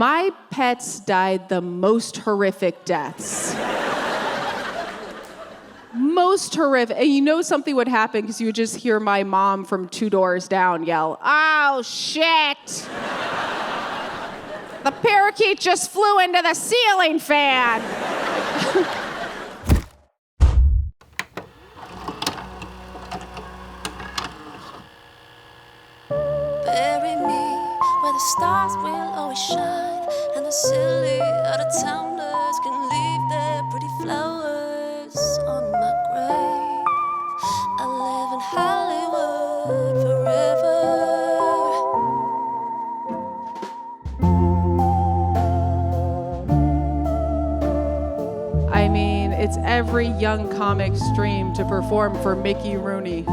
My pets died the most horrific deaths. Most horrific. And you know something would happen because you would just hear my mom from 2 doors down yell, "Oh, shit! The parakeet just flew into the ceiling fan!" Bury me where the stars will always shine, and the silly out-of-towners can leave their pretty flowers on my grave. I live in Hollywood forever. I mean, it's every young comic's dream to perform for Mickey Rooney.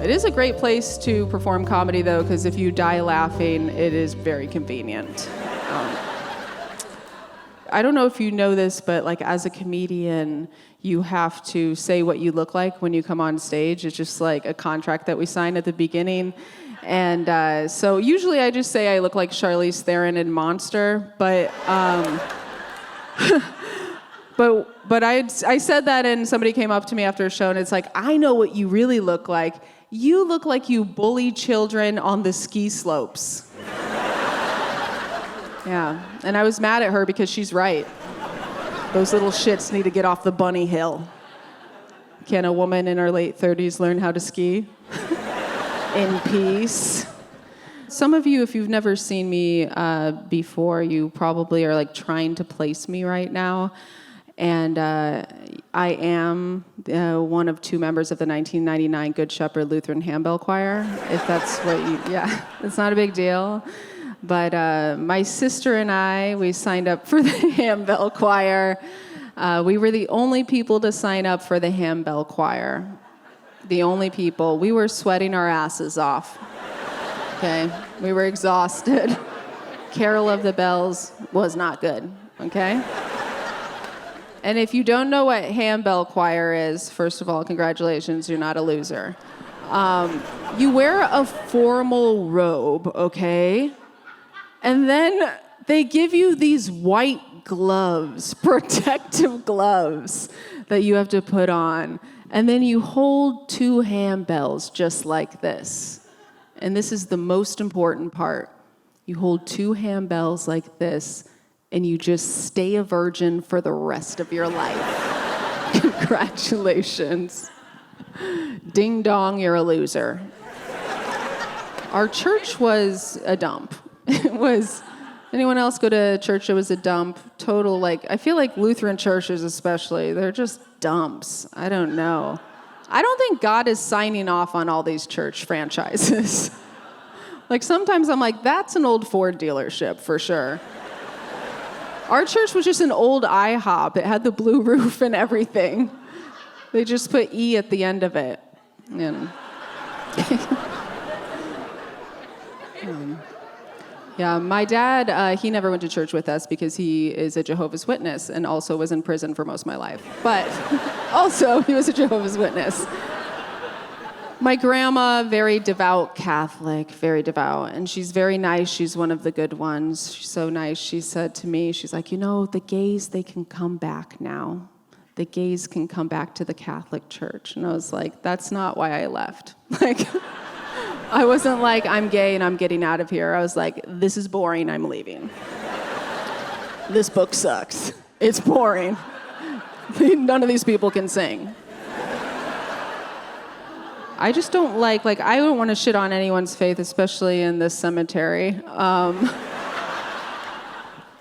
It is a great place to perform comedy, though, because if you die laughing, it is very convenient. I don't know if you know this, but like as a comedian, you have to say what you look like when you come on stage. It's just like a contract that we sign at the beginning. And so usually I just say I look like Charlize Theron in Monster, but but I said that and somebody came up to me after a show and it's like, I know what you really look like. You look like you bully children on the ski slopes. Yeah, and I was mad at her because she's right. Those little shits need to get off the bunny hill. Can a woman in her late 30s learn how to ski? In peace. Some of you, if you've never seen me before, you probably are like trying to place me right now. And I am one of 2 members of the 1999 Good Shepherd Lutheran Handbell Choir, if that's what you, yeah, it's not a big deal. But my sister and I, we signed up for the Handbell Choir. We were the only people to sign up for the Handbell Choir. The only people. We were sweating our asses off. Okay? We were exhausted. Carol of the Bells was not good. Okay? And if you don't know what handbell choir is, first of all, congratulations, you're not a loser. You wear a formal robe, okay? And then they give you these white gloves, protective gloves that you have to put on. And then you hold 2 handbells just like this. And this is the most important part. You hold 2 handbells like this, and you just stay a virgin for the rest of your life. Congratulations. Ding dong, you're a loser. Our church was a dump. It was, anyone else go to church that was a dump? Total, like, I feel like Lutheran churches especially, they're just dumps. I don't know. I don't think God is signing off on all these church franchises. Like, sometimes I'm like, that's an old Ford dealership for sure. Our church was just an old IHOP. It had the blue roof and everything. They just put E at the end of it. And yeah, my dad, he never went to church with us because he is a Jehovah's Witness and also was in prison for most of my life. But also, he was a Jehovah's Witness. My grandma, very devout Catholic, very devout, and she's very nice. She's one of the good ones. She's so nice. She said to me, she's like, you know, the gays, they can come back now. The gays can come back to the Catholic Church. And I was like, that's not why I left. Like, I wasn't like, I'm gay and I'm getting out of here. I was like, this is boring, I'm leaving. This book sucks. It's boring. None of these people can sing. I just don't like I don't want to shit on anyone's faith, especially in this cemetery.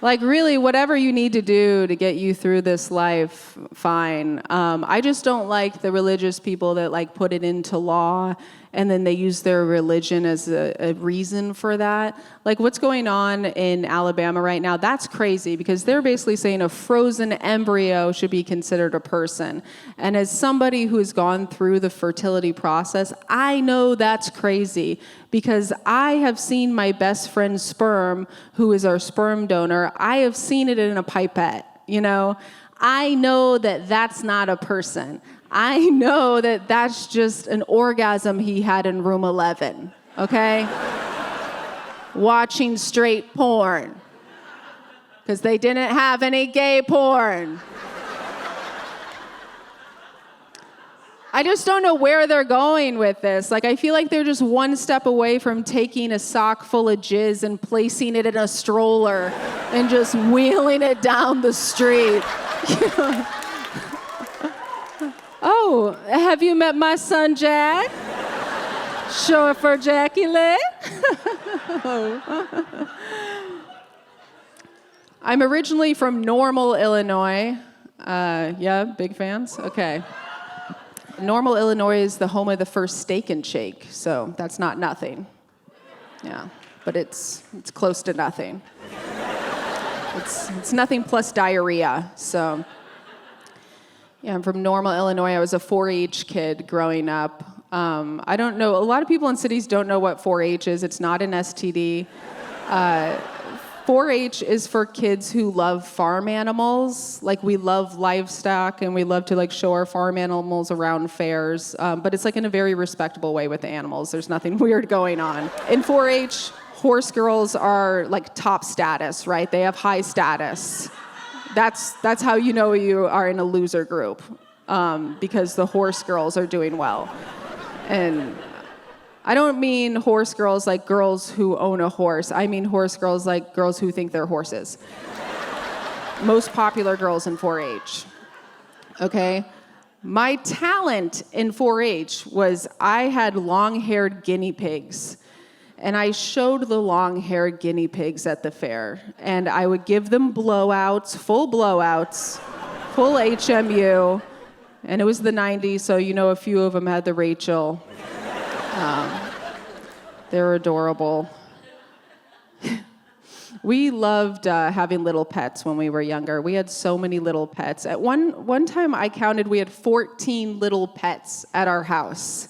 Like, really, whatever you need to do to get you through this life, fine. I just don't like the religious people that, like, put it into law and then they use their religion as a reason for that. Like, what's going on in Alabama right now, that's crazy because they're basically saying a frozen embryo should be considered a person. And as somebody who has gone through the fertility process, I know that's crazy because I have seen my best friend's sperm, who is our sperm donor, I have seen it in a pipette, you know? I know that that's not a person. I know that that's just an orgasm he had in room 11, okay? watching straight porn. Because they didn't have any gay porn. I just don't know where they're going with this. Like, I feel like they're just one step away from taking a sock full of jizz and placing it in a stroller and just wheeling it down the street. Oh, have you met my son, Jack? Short for Jackie Lee? I'm originally from Normal, Illinois. Yeah, big fans? Okay. Normal, Illinois is the home of the first Steak and Shake, so that's not nothing. Yeah, but it's close to nothing. It's nothing plus diarrhea, so. Yeah, I'm from Normal, Illinois. I was a 4-H kid growing up. I don't know, a lot of people in cities don't know what 4-H is. It's not an STD. 4-H is for kids who love farm animals. Like, we love livestock and we love to like show our farm animals around fairs. But it's like in a very respectable way with the animals. There's nothing weird going on. In 4-H, horse girls are like top status, right? They have high status. That's how you know you are in a loser group, because the horse girls are doing well. And I don't mean horse girls like girls who own a horse. I mean horse girls like girls who think they're horses. Most popular girls in 4-H. Okay? My talent in 4-H was I had long-haired guinea pigs. And I showed the long-haired guinea pigs at the fair. And I would give them blowouts, full HMU. And it was the 90s, so you know a few of them had the Rachel. They're adorable. We loved having little pets when we were younger. We had so many little pets. At one time I counted we had 14 little pets at our house.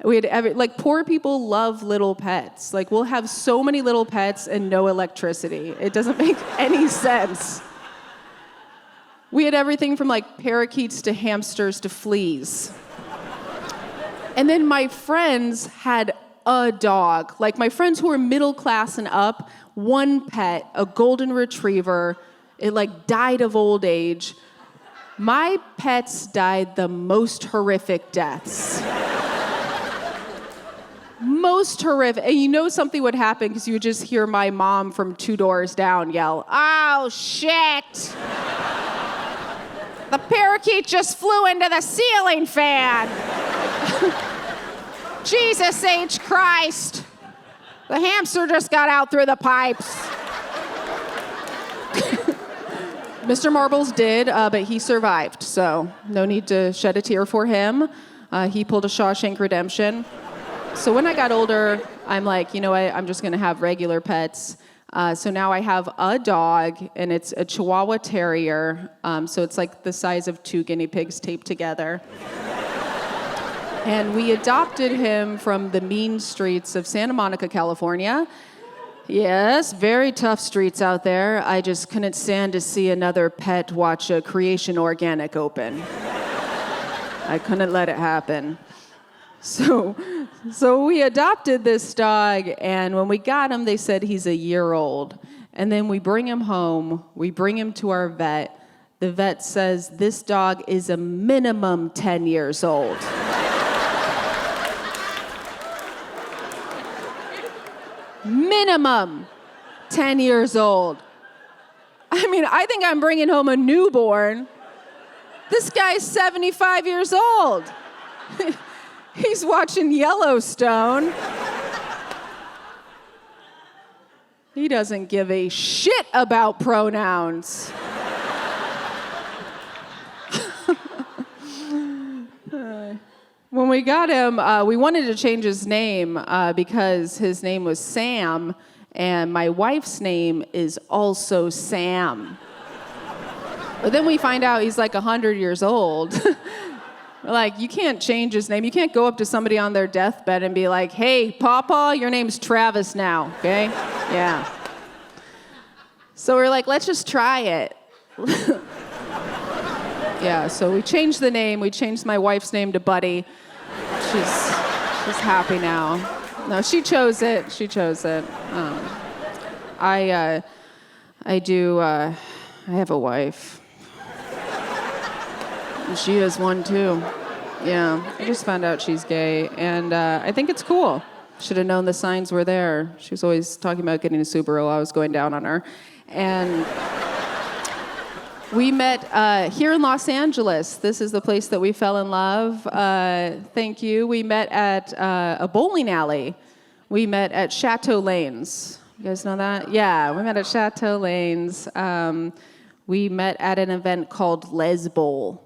We had like, poor people love little pets. Like, we'll have so many little pets and no electricity. It doesn't make any sense. We had everything from like parakeets to hamsters to fleas. And then my friends had a dog. Like, my friends who were middle class and up, one pet, a golden retriever. It like died of old age. My pets died the most horrific deaths. Most horrific. And you know something would happen because you would just hear my mom from 2 doors down yell, "Oh, shit! The parakeet just flew into the ceiling fan! Jesus H. Christ! The hamster just got out through the pipes." Mr. Marbles did, but he survived, so no need to shed a tear for him. He pulled a Shawshank Redemption. So when I got older, I'm like, you know what, I'm just gonna have regular pets. So now I have a dog, and it's a Chihuahua Terrier. So it's like the size of 2 guinea pigs taped together. And we adopted him from the mean streets of Santa Monica, California. Yes, very tough streets out there. I just couldn't stand to see another pet watch a Creation Organic open. I couldn't let it happen. So we adopted this dog, and when we got him, they said he's a year old. And then we bring him home, we bring him to our vet. The vet says this dog is a minimum 10 years old. Minimum 10 years old. I mean, I think I'm bringing home a newborn. This guy's 75 years old. He's watching Yellowstone. He doesn't give a shit about pronouns. When we got him, we wanted to change his name because his name was Sam, and my wife's name is also Sam. But then we find out he's like 100 years old. We're like, you can't change his name. You can't go up to somebody on their deathbed and be like, "Hey, Papa, your name's Travis now, okay?" Yeah. So we're like, let's just try it. Yeah, so we changed the name. We changed my wife's name to Buddy. She's happy now. No, she chose it. She chose it. I have a wife. She has one too. Yeah, I just found out she's gay, and I think it's cool. Should have known the signs were there. She was always talking about getting a Subaru. I was going down on her. And we met here in Los Angeles. This is the place that we fell in love. Thank you. We met at a bowling alley. We met at Chateau Lanes. You guys know that? Yeah, we met at Chateau Lanes. We met at an event called Les Bowl.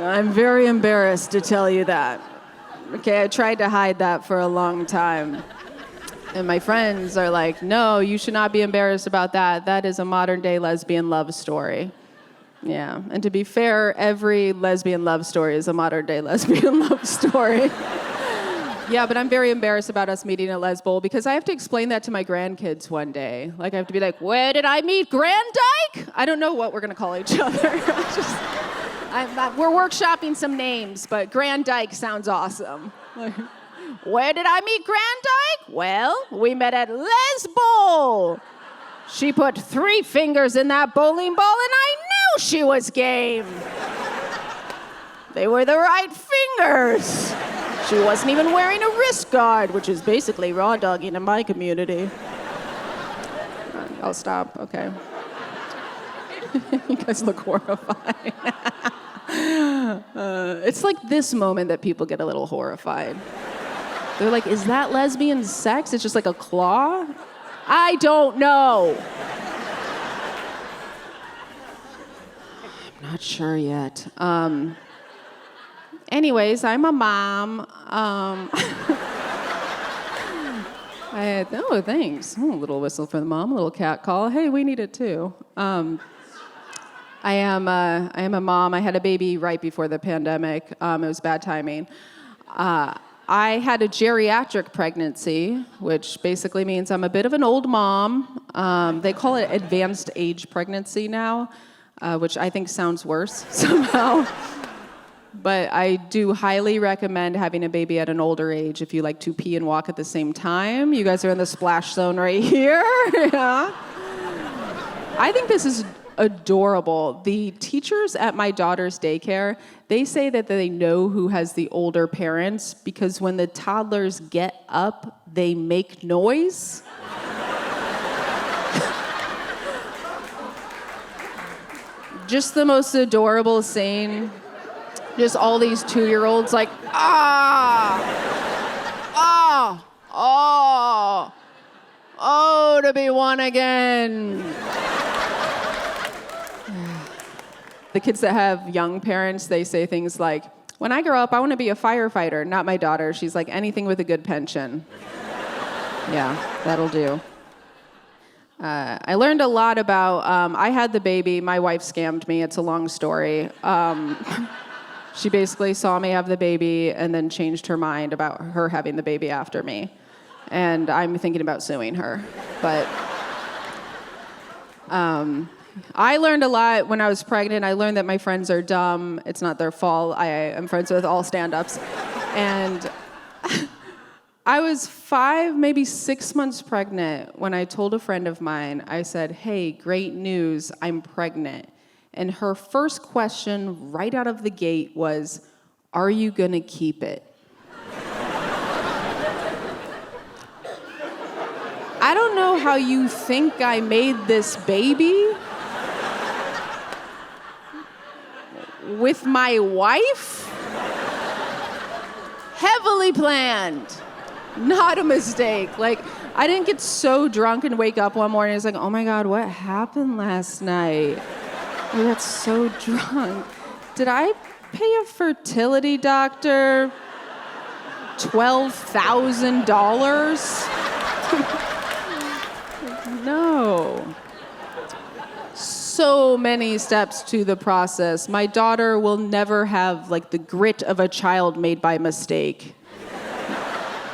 I'm very embarrassed to tell you that. Okay, I tried to hide that for a long time. And my friends are like, no, you should not be embarrassed about that. That is a modern-day lesbian love story. Yeah, and to be fair, every lesbian love story is a modern-day lesbian love story. Yeah, but I'm very embarrassed about us meeting at Les Bowl because I have to explain that to my grandkids one day. Like, I have to be like, where did I meet Grand Dyke? I don't know what we're going to call each other. We're workshopping some names, but Grand Dyke sounds awesome. Like, where did I meet Grand Dyke? Well, we met at Les Bowl. She put 3 fingers in that bowling ball, and I knew she was game. They were the right fingers. She wasn't even wearing a wrist guard, which is basically raw dogging in my community. I'll stop, okay. You guys look horrified. It's like this moment that people get a little horrified. They're like, is that lesbian sex? It's just like a claw? I don't know. I'm not sure yet. Anyways, I'm a mom. Oh, thanks. Oh, a little whistle for the mom, a little cat call. Hey, we need it too. I am a mom. I had a baby right before the pandemic. It was bad timing. I had a geriatric pregnancy, which basically means I'm a bit of an old mom. They call it advanced age pregnancy now, which I think sounds worse somehow. But I do highly recommend having a baby at an older age if you like to pee and walk at the same time. You guys are in the splash zone right here. Yeah. I think this is adorable. The teachers at my daughter's daycare, they say that they know who has the older parents because when the toddlers get up, they make noise. Just the most adorable scene. Just all these 2-year-olds like, oh, to be one again. The kids that have young parents, they say things like, when I grow up, I want to be a firefighter. Not my daughter. She's like, anything with a good pension. Yeah, that'll do. I learned a lot about, I had the baby. My wife scammed me. It's a long story. She basically saw me have the baby and then changed her mind about her having the baby after me. And I'm thinking about suing her. But I learned a lot when I was pregnant. I learned that my friends are dumb. It's not their fault. I am friends with all stand-ups. And I was 5, maybe 6 months pregnant when I told a friend of mine, I said, hey, great news, I'm pregnant. And her first question right out of the gate was, are you gonna keep it? I don't know how you think I made this baby with my wife. Heavily planned, not a mistake. Like, I didn't get so drunk and wake up one morning and was like, oh my God, what happened last night? I got so drunk. Did I pay a fertility doctor $12,000? No. So many steps to the process. My daughter will never have like the grit of a child made by mistake.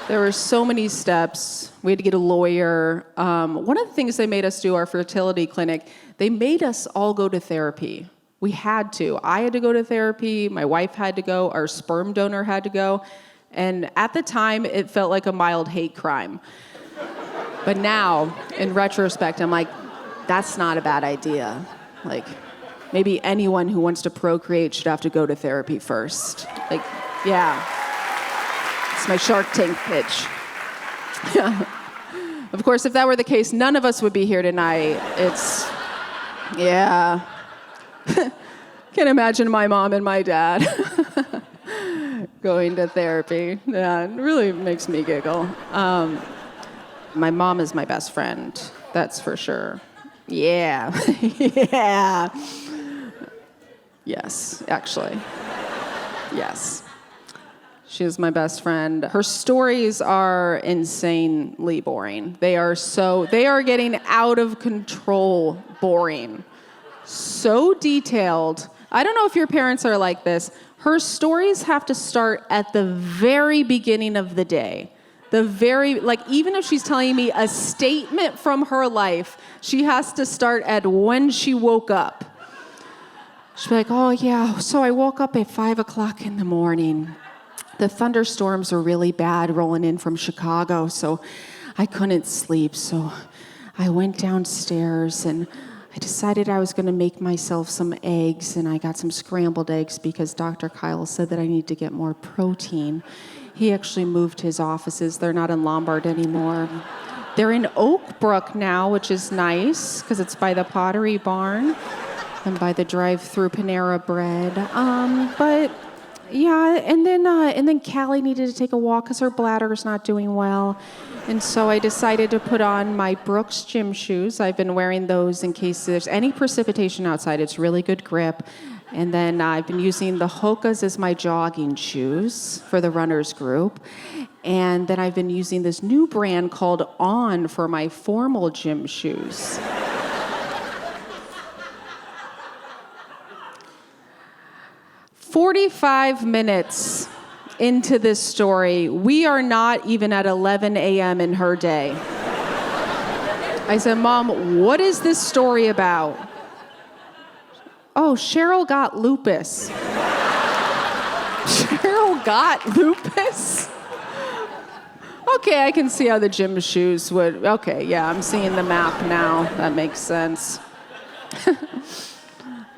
There were so many steps. We had to get a lawyer. One of the things they made us do, our fertility clinic, they made us all go to therapy. We had to. I had to go to therapy. My wife had to go. Our sperm donor had to go. And at the time, it felt like a mild hate crime. But now, in retrospect, I'm like, that's not a bad idea. Like, maybe anyone who wants to procreate should have to go to therapy first. Like, yeah. It's my Shark Tank pitch. Of course, if that were the case, none of us would be here tonight. Yeah. Can't imagine my mom and my dad going to therapy. Yeah, it really makes me giggle. My mom is my best friend, that's for sure. Yeah. Yeah. Yes, actually. Yes. She is my best friend. Her stories are insanely boring. They are getting out of control boring. So detailed. I don't know if your parents are like this. Her stories have to start at the very beginning of the day. Even if she's telling me a statement from her life, she has to start at when she woke up. She'll be like, oh yeah, so I woke up at 5 o'clock in the morning. The thunderstorms are really bad rolling in from Chicago, so I couldn't sleep. So I went downstairs and I decided I was going to make myself some eggs, and I got some scrambled eggs because Dr. Kyle said that I need to get more protein. He actually moved his offices. They're not in Lombard anymore. They're in Oak Brook now, which is nice because it's by the Pottery Barn and by the drive-through Panera Bread. But yeah, and then Callie needed to take a walk because her bladder is not doing well. And so I decided to put on my Brooks gym shoes. I've been wearing those in case there's any precipitation outside. It's really good grip. And then I've been using the Hokas as my jogging shoes for the runners group. And then I've been using this new brand called On for my formal gym shoes. 45 minutes into this story, we are not even at 11 a.m. in her day. I said, Mom, what is this story about? Oh, Cheryl got lupus. Cheryl got lupus? Okay, I can see how the gym shoes would. Okay, yeah, I'm seeing the map now. That makes sense.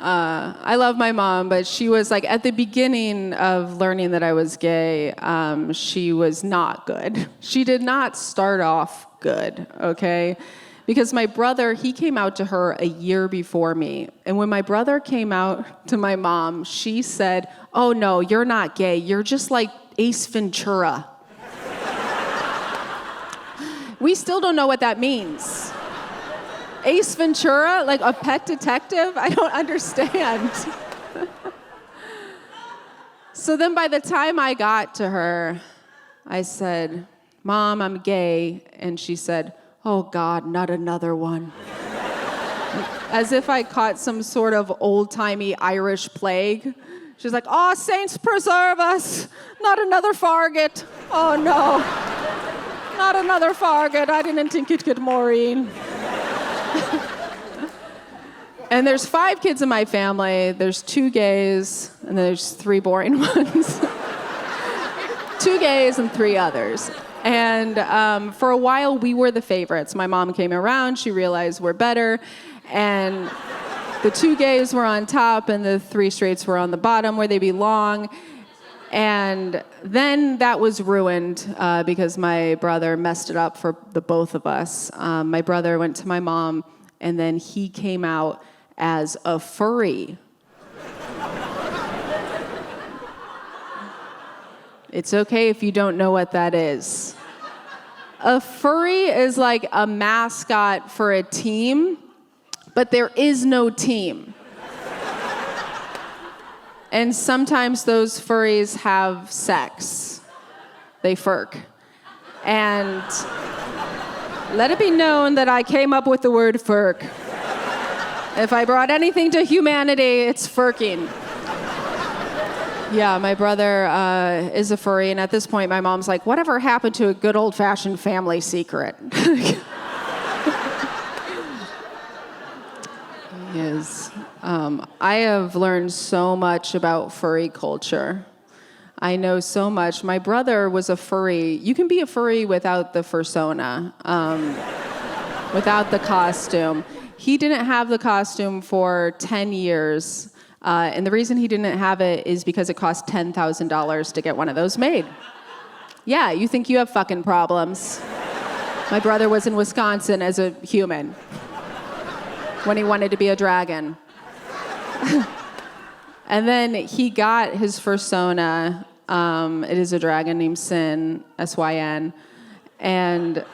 I love my mom, but she was like, at the beginning of learning that I was gay, she was not good. She did not start off good, okay? Because my brother, he came out to her a year before me. And when my brother came out to my mom, she said, oh no, you're not gay. You're just like Ace Ventura. We still don't know what that means. Ace Ventura, like a pet detective? I don't understand. So then by the time I got to her, I said, Mom, I'm gay. And she said, oh God, not another one. As if I caught some sort of old-timey Irish plague. She's like, oh, saints preserve us. Not another Fargate. Oh no. Not another Fargate. I didn't think it could Maureen. And there's 5 kids in my family. There's 2 gays, and there's 3 boring ones. 2 gays and 3 others. And for a while, we were the favorites. My mom came around. She realized we're better. And the 2 gays were on top, and the 3 straights were on the bottom where they belong. And then that was ruined because my brother messed it up for the both of us. My brother went to my mom, and then he came out as a furry. It's okay if you don't know what that is. A furry is like a mascot for a team, but there is no team. And sometimes those furries have sex. They furk. And let it be known that I came up with the word furk. If I brought anything to humanity, it's furking. Yeah, my brother is a furry, and at this point, my mom's like, whatever happened to a good old-fashioned family secret? He is I have learned so much about furry culture. I know so much. My brother was a furry. You can be a furry without the fursona, without the costume. He didn't have the costume for 10 years. And the reason he didn't have it is because it cost $10,000 to get one of those made. Yeah, you think you have fucking problems. My brother was in Wisconsin as a human when he wanted to be a dragon. And then he got his fursona. It is a dragon named Sin, S-Y-N. And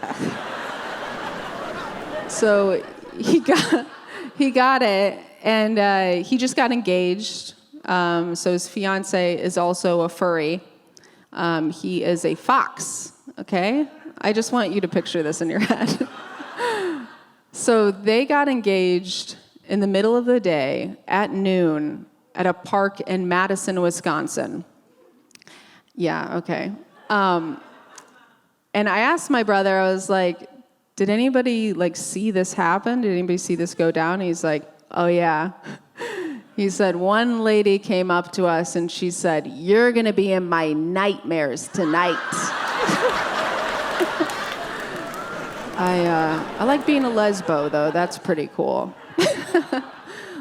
so he got it, and he just got engaged. So his fiance is also a furry. He is a fox, okay? I just want you to picture this in your head. So they got engaged in the middle of the day at noon at a park in Madison, Wisconsin. Yeah, okay. And I asked my brother, I was like, did anybody see this happen? Did anybody see this go down? He's like, oh yeah. He said, one lady came up to us and she said, you're gonna be in my nightmares tonight. I like being a lesbo, though. That's pretty cool.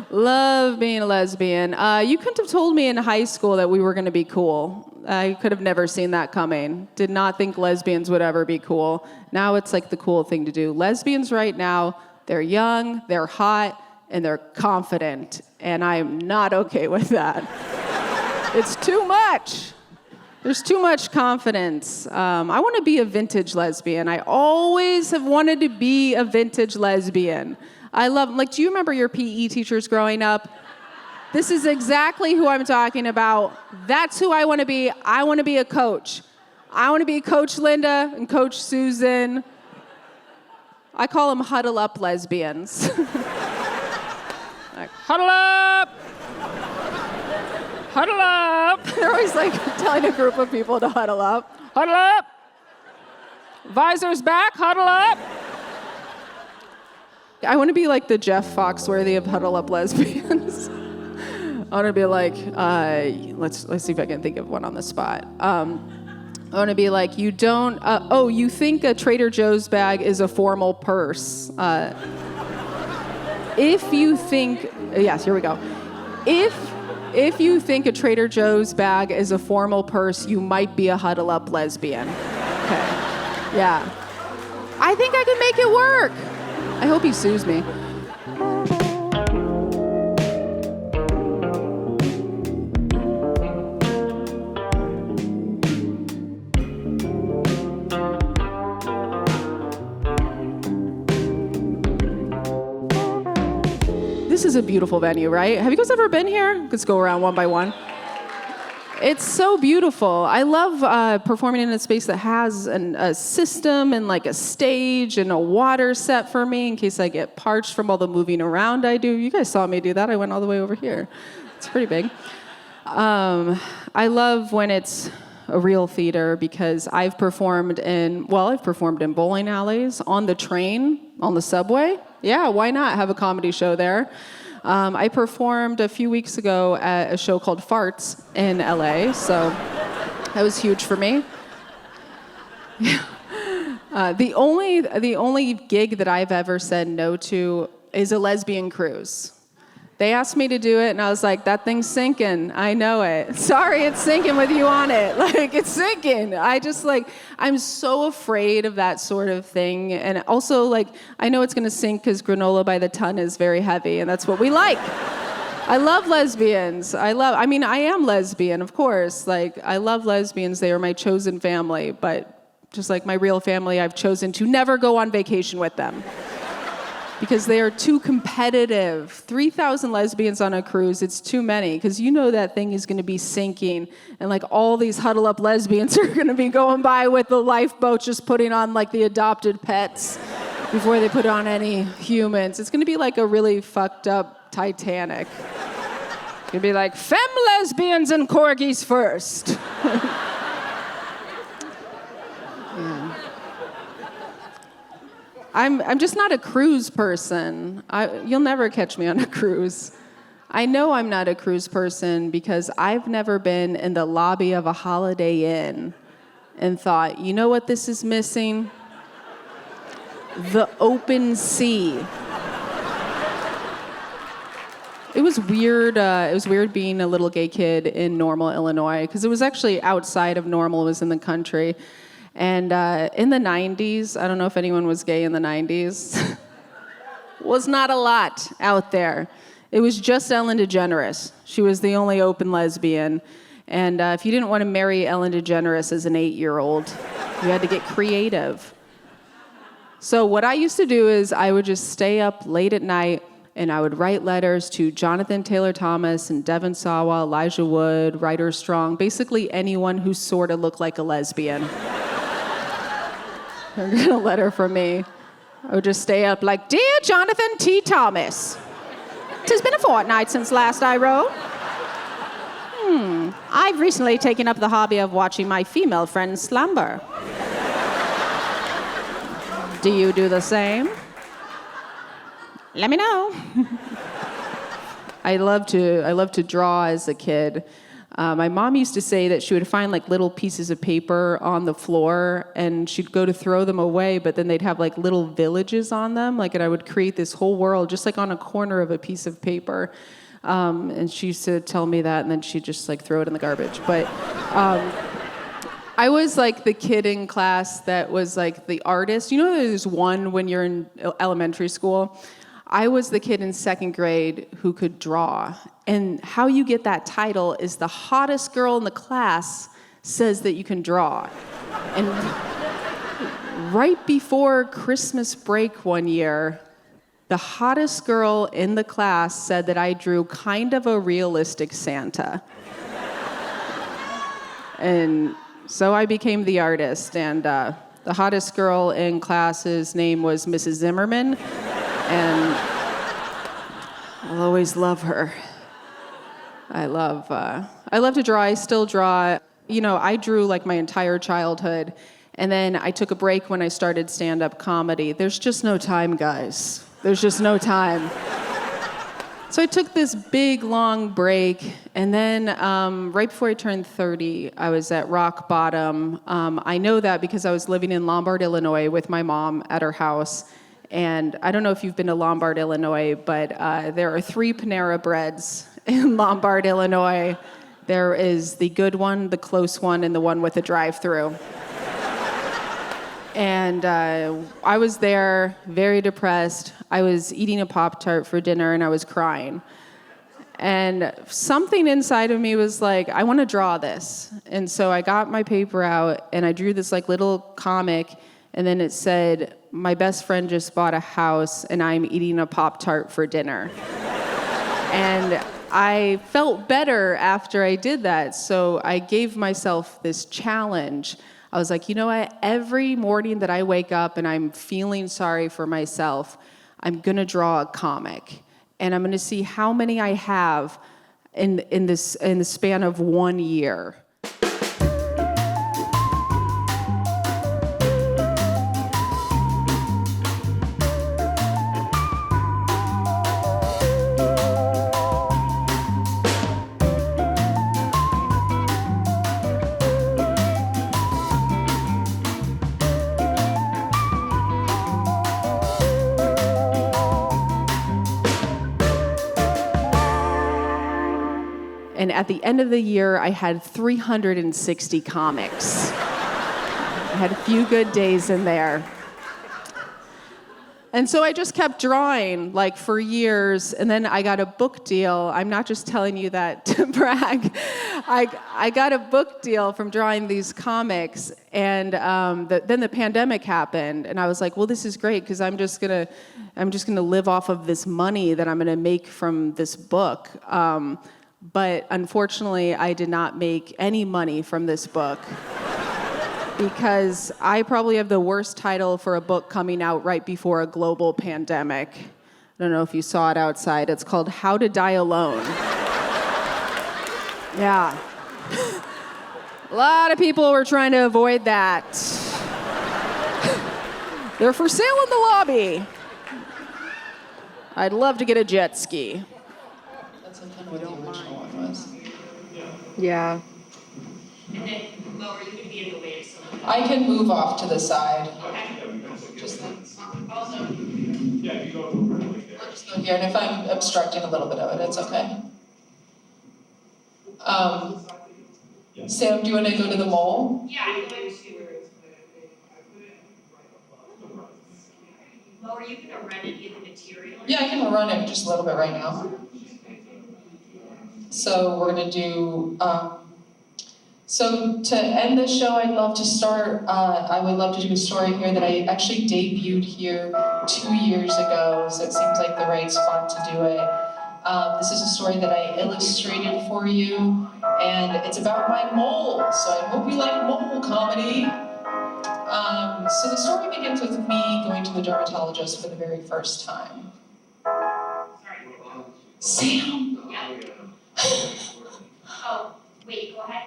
Love being a lesbian. You couldn't have told me in high school that we were gonna be cool. I could have never seen that coming. Did not think lesbians would ever be cool. Now it's the cool thing to do. Lesbians right now, they're young, they're hot, and they're confident, and I am not okay with that. It's too much. There's too much confidence. I want to be a vintage lesbian. I always have wanted to be a vintage lesbian. I love, do you remember your PE teachers growing up? This is exactly who I'm talking about. That's who I want to be. I want to be a coach. I want to be Coach Linda and Coach Susan. I call them huddle up lesbians. Huddle up! Huddle up! They're always telling a group of people to huddle up. Huddle up! Visors back, huddle up! I want to be the Jeff Foxworthy of huddle up lesbians. I want to be let's see if I can think of one on the spot. I want to be you don't, you think a Trader Joe's bag is a formal purse. If you think, yes, here we go. If you think a Trader Joe's bag is a formal purse, you might be a huddle up lesbian. Okay. Yeah. I think I can make it work. I hope he sues me. This is a beautiful venue, right? Have you guys ever been here? Let's go around one by one. It's so beautiful. I love performing in a space that has a system and a stage and a water set for me in case I get parched from all the moving around I do. You guys saw me do that. I went all the way over here. It's pretty big. I love when it's a real theater because I've performed in bowling alleys, on the train, on the subway. Yeah, why not have a comedy show there? I performed a few weeks ago at a show called Farts in LA, so that was huge for me. The only gig that I've ever said no to is a lesbian cruise. They asked me to do it, and I was like, that thing's sinking. I know it. Sorry, it's sinking with you on it. It's sinking. I'm so afraid of that sort of thing. And also, I know it's going to sink because granola by the ton is very heavy, and that's what we like. I love lesbians. I am lesbian, of course. I love lesbians. They are my chosen family. But just like my real family, I've chosen to never go on vacation with them. Because they are too competitive. 3,000 lesbians on a cruise, it's too many, because that thing is going to be sinking, and all these huddle up lesbians are going to be going by with the lifeboat just putting on the adopted pets before they put on any humans. It's going to be a really fucked up Titanic. It's going to be femme lesbians and corgis first. Yeah. I'm just not a cruise person. You'll never catch me on a cruise. I know I'm not a cruise person because I've never been in the lobby of a Holiday Inn and thought, you know what this is missing? The open sea. It was weird. It was weird being a little gay kid in Normal, Illinois, because it was actually outside of Normal. It was in the country. And in the 90s, I don't know if anyone was gay in the 90s, was not a lot out there. It was just Ellen DeGeneres. She was the only open lesbian. And if you didn't want to marry Ellen DeGeneres as an 8-year-old, you had to get creative. So what I used to do is I would just stay up late at night and I would write letters to Jonathan Taylor Thomas and Devon Sawa, Elijah Wood, Ryder Strong, basically anyone who sort of looked like a lesbian. They're getting a letter from me. I would just stay up like, Dear Jonathan T. Thomas, 'tis been a fortnight since last I wrote. I've recently taken up the hobby of watching my female friends slumber. Do you do the same? Let me know. I love to draw as a kid. My mom used to say that she would find like little pieces of paper on the floor and she'd go to throw them away, but then they'd have like little villages on them. And I would create this whole world just like on a corner of a piece of paper. And she used to tell me that and then she'd just like throw it in the garbage. But I was like the kid in class that was like the artist. You know there's one when you're in elementary school? I was the kid in 2nd grade who could draw. And how you get that title is the hottest girl in the class says that you can draw. And right before Christmas break one year, the hottest girl in the class said that I drew kind of a realistic Santa. And so I became the artist. And the hottest girl in class's name was Mrs. Zimmerman. And I'll always love her. I love to draw. I still draw. You know, I drew like my entire childhood, and then I took a break when I started stand-up comedy. There's just no time, guys. There's just no time. So I took this big, long break, and then right before I turned 30, I was at rock bottom. I know that because I was living in Lombard, Illinois with my mom at her house. And I don't know if you've been to Lombard, Illinois, but there are 3 Panera Breads in Lombard, Illinois. There is the good one, the close one, and the one with a drive-through. And I was there, very depressed. I was eating a Pop-Tart for dinner, and I was crying. And something inside of me was like, I want to draw this. And so I got my paper out, and I drew this like little comic, and then it said, my best friend just bought a house and I'm eating a Pop-Tart for dinner. And I felt better after I did that, so I gave myself this challenge. I was like, you know what? Every morning that I wake up and I'm feeling sorry for myself, I'm gonna draw a comic. And I'm gonna see how many I have in the span of 1 year. And at the end of the year, I had 360 comics. I had a few good days in there. And so I just kept drawing, like, for years, and then I got a book deal. I'm not just telling you that to brag. I got a book deal from drawing these comics, and then the pandemic happened, and I was like, well, this is great, because I'm just gonna live off of this money that I'm gonna make from this book. But unfortunately, I did not make any money from this book because I probably have the worst title for a book coming out right before a global pandemic. I don't know if you saw it outside. It's called How to Die Alone. Yeah. A lot of people were trying to avoid that. They're for sale in the lobby. I'd love to get a jet ski. if you don't mind. Yeah. And then, Mo, are you going to be in the way of someone? I can move off to the side. Just Also, I'll just go here, and if I'm obstructing a little bit of it, it's okay. Sam, do you want to go to the mole? yeah, I'm going to. Mo, are you going to run any of the material? Yeah, I can run it just a little bit right now. So we're going to do, so to end the show, I'd love to start, I would love to do a story here that I actually debuted here 2 years ago, so it seems like the right spot to do it. This is a story that I illustrated for you, and it's about my mole, so I hope you like mole comedy. So the story begins with me going to the dermatologist for the very first time. Sorry. Sam! Yeah. Oh, wait, go ahead.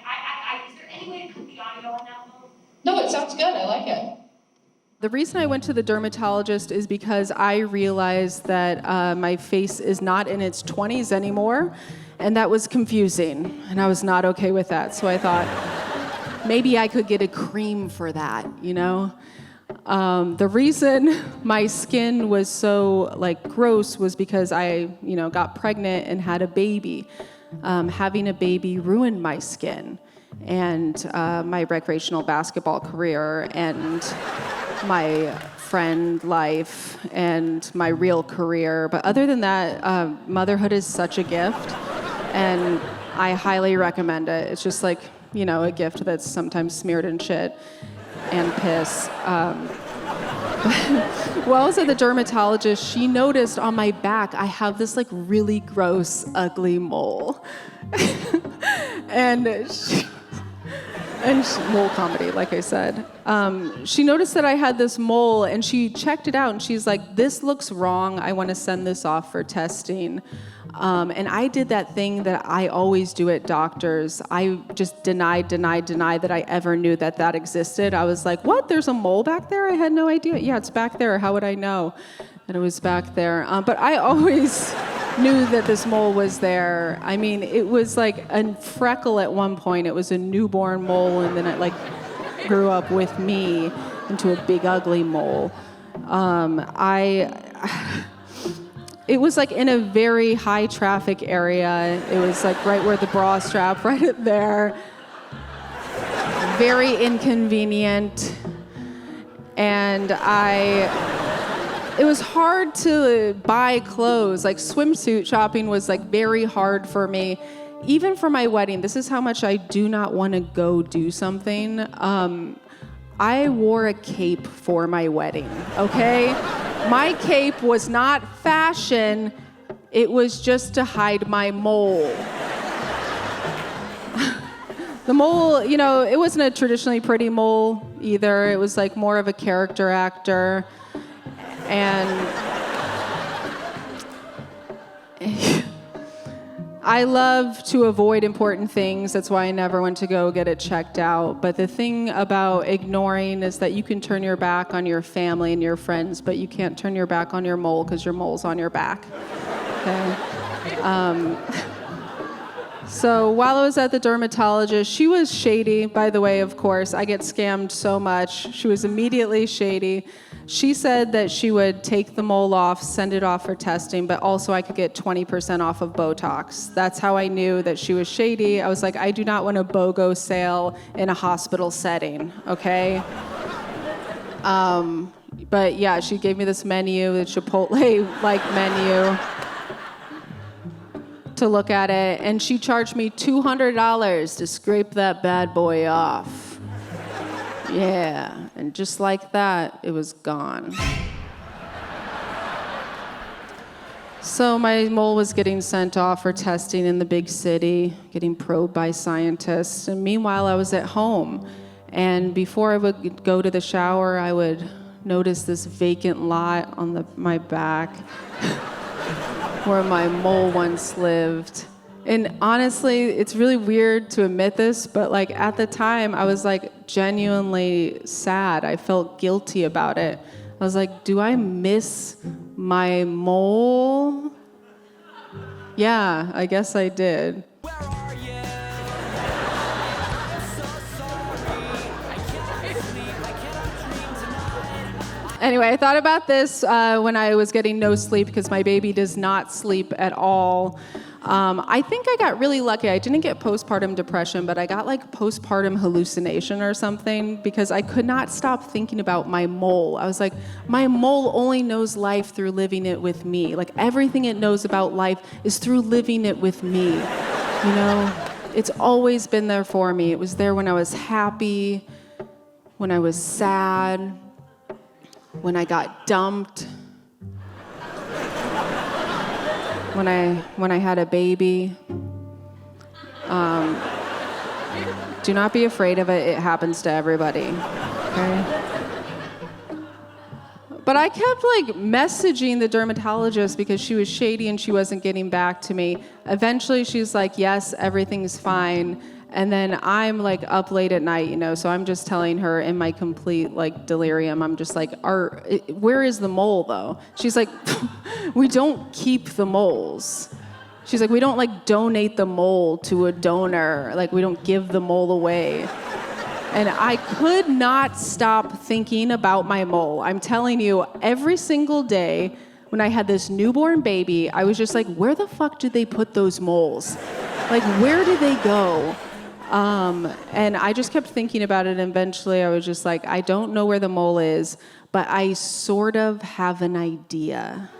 Is there any way to cut the audio on that, Mo? No, it sounds good, I like it. The reason I went to the dermatologist is because I realized that my face is not in its 20s anymore, and that was confusing, and I was not okay with that. So I thought maybe I could get a cream for that, you know? The reason my skin was so gross was because I, got pregnant and had a baby. Having a baby ruined my skin and my recreational basketball career and my friend life and my real career. But other than that, motherhood is such a gift, and I highly recommend it. It's just a gift that's sometimes smeared in shit and piss. While I was at the dermatologist, she noticed on my back I have this really gross, ugly mole. and mole comedy, like I said. She noticed that I had this mole, and she checked it out, and she's like, "This looks wrong. I want to send this off for testing." And I did that thing that I always do at doctors. I just denied that I ever knew that existed. I was like, "What? There's a mole back there? I had no idea." "Yeah, it's back there. How would I know that it was back there?" But I always knew that this mole was there. I mean, it was like a freckle at one point. It was a newborn mole, and then it grew up with me into a big ugly mole. It was in a very high traffic area. It was right where the bra strap, right there. Very inconvenient. And it was hard to buy clothes. Swimsuit shopping was very hard for me. Even for my wedding, this is how much I do not want to go do something. I wore a cape for my wedding, okay? My cape was not fashion, it was just to hide my mole. The mole, it wasn't a traditionally pretty mole either. It was more of a character actor. And I love to avoid important things. That's why I never went to go get it checked out. But the thing about ignoring is that you can turn your back on your family and your friends, but you can't turn your back on your mole because your mole's on your back. Okay? So while I was at the dermatologist, she was shady, by the way, of course. I get scammed so much. She was immediately shady. She said that she would take the mole off, send it off for testing, but also I could get 20% off of Botox. That's how I knew that she was shady. I was like, I do not want a BOGO sale in a hospital setting, okay? But yeah, she gave me this menu, the Chipotle-like menu, to look at it, and she charged me $200 to scrape that bad boy off. Yeah, and just like that, it was gone. So my mole was getting sent off for testing in the big city, getting probed by scientists, and meanwhile I was at home. And before I would go to the shower, I would notice this vacant lot on my back where my mole once lived. And honestly, it's really weird to admit this, but at the time, I was genuinely sad. I felt guilty about it. I was like, do I miss my mole? Yeah, I guess I did. Anyway, I thought about this when I was getting no sleep because my baby does not sleep at all. I think I got really lucky. I didn't get postpartum depression, but I got like postpartum hallucination or something because I could not stop thinking about my mole. I was like, my mole only knows life through living it with me. Like everything it knows about life is through living it with me. You know, it's always been there for me. It was there when I was happy, when I was sad, when I got dumped, when I had a baby. Do not be afraid of it. It happens to everybody. Okay? But I kept like messaging the dermatologist because she was shady and she wasn't getting back to me. Eventually she's like, yes, everything's fine. And then I'm like up late at night, you know, so I'm just telling her in my complete like delirium, I'm just like, where is the mole though? She's like, we don't keep the moles. She's like, we don't like donate the mole to a donor. Like we don't give the mole away. And I could not stop thinking about my mole. I'm telling you, every single day when I had this newborn baby, I was just like, where the fuck did they put those moles? Like, where did they go? And I just kept thinking about it, and eventually I was just like, I don't know where the mole is, but I sort of have an idea.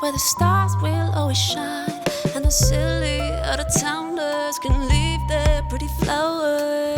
where the stars will always shine, and the silly out-of-towners can leave their pretty flowers